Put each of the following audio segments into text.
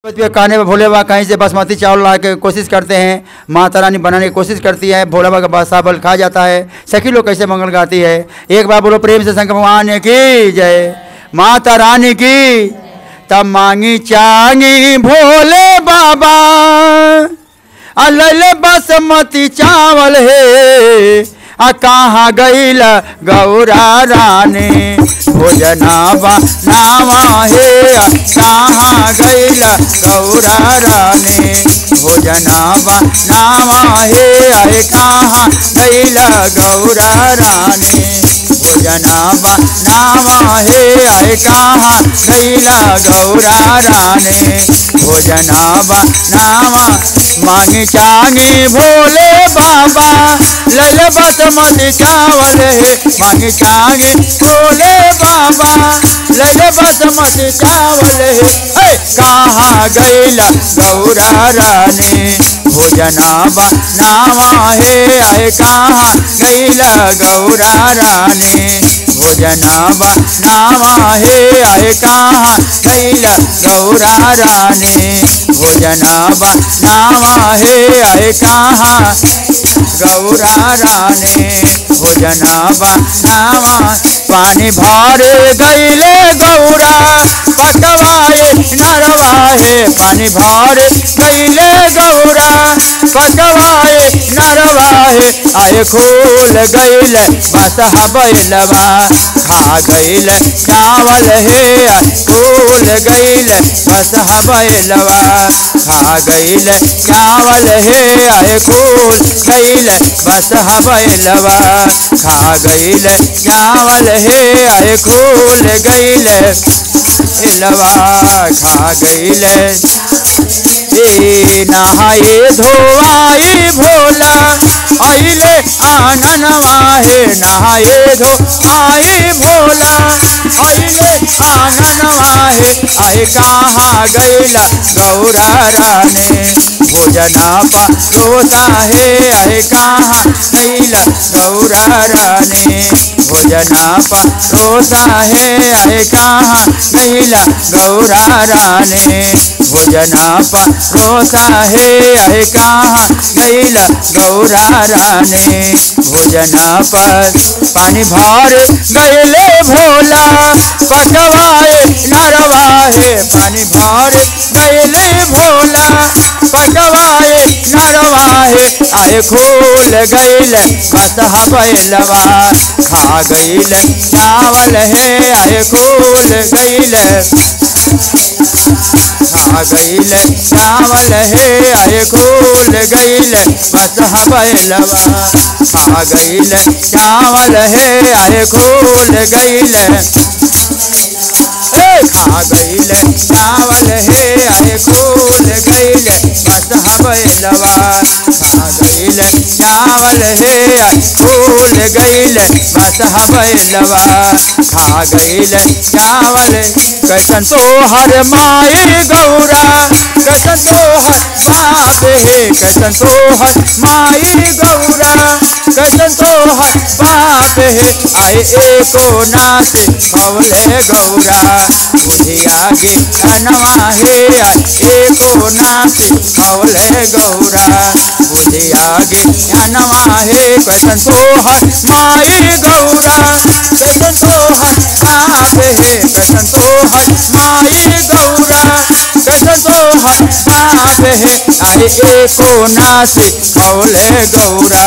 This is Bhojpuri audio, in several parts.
कहने भोले बाबा कहीं से बासमती चावल ला के कोशिश करते हैं, माता रानी बनाने की कोशिश करती है, भोले बाबा का बादशाह बल खा जाता है। सखी लोग कैसे मंगल गाती है, एक बार बोलो प्रेम से शंकर भगवान की जय, माता रानी की। तब मांगी चांगी भोले बाबा अल बासमती चावल है, कहाँ गईल गौरा रानी भोजनावा नावा है, कहाँ गईल गौरा रानी भोजनावा नावा है, कहाँ गईल गौरा रानी भोजनावा नावा है, कहाँ गईल गौरा रानी भोजनावा नावा। मांगी चांगी भोले बाबा लल बासमती चावल है, मांगी चांगी भोले बाबा लल बासमती चावल है, कहाँ गईल गौरा रानी भोजनावा नावा है, कहाँ गईल गौरा रानी भोजनावा नावा है, कहाँ गईल गौरा रानी भोजनावा नावा है, कहाँ गौरा रानी भोजनावा नावा। पानी भर गईले गौरा पकवाए नरवा है, पानी भर गईले गौरा पकवाए नरवा है, आए खोल गईले बसहा बैलवा खा गईले चावल है, खोल गईले बसहा बैलवा खा गईले चावल है, आए खोल गईले बसहा बैलवा खा गईले चावल है, आए खोल गईले लवा खा गईले। नहाए धोवाई भोला आइले आंगनवा है, नहाए धोवाई भोला आइले आंगनवा है, आए कहाँ गईला गौरा रानी भोजनावा रोता है, आए कहाँ गईला गौरा रानी भोजनावा रोता है, आए कहाँ गईला गौरा रानी भोजनावा रोता है, आए कहाँ गईला गौरा रानी भोजनावा। पानी भर गईले भोला पकवाए नरवा है, पानी भर गईले भोला पकवाए नरवा है, आए खोल गईले बसहा बैलवा खा गईले चावल है, आए खोल गईले खा गईले चावल है, आए खोल गईले बसहा बैलवा खा गईले चावल है, आए खोल गईले खा गईले चावल है, आए खोल गईले बसहा बैलवा खा गईले चावल है, आए खोल गईले बसहा बैलवा खा गईले चावल। कैसन तोहर माई गौरा कैसन तोहर बाप है, कैसन तोहर माई गौरा कैसन तोहर बाप है, आए एको नाथ खवले गौरा बुझिया गे नवा है, आए एको नाथ खवले गौरा बुझिया गे नवा है। कैसन तोहर माई गौरा कैसन तोहर बाप है, कैसन तोहर माई गौरा कैसन तोहर बाप है, आए एको नाथ खवले गौरा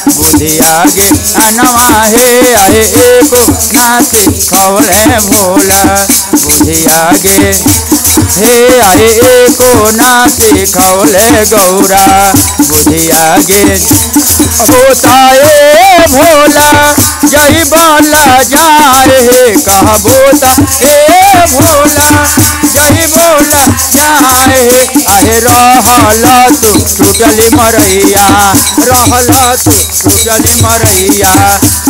बुझिया गे नवा है, आए एको नाथ खवले भोला बुझिया गे हे, आए एको नाथ खवले गौरा बुझिया गे। बोताए भोला जही बाला जाए है, कहा बोता ए भोला जही बोला जाए है, अरे रहला तू टूटली मरैया रहला तू टूटली मरैया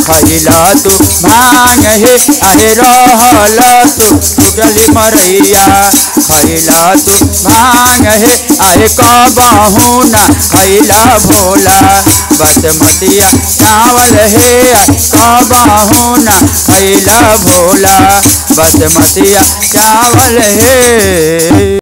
खैला तू भांग है, अरे रहला तू टूटली मरैया खैला तू भांग है, अरे कबहू ना खैला भोला बासमतिया चावल है, कबहू ना खैला भोला बासमतिया चावल है।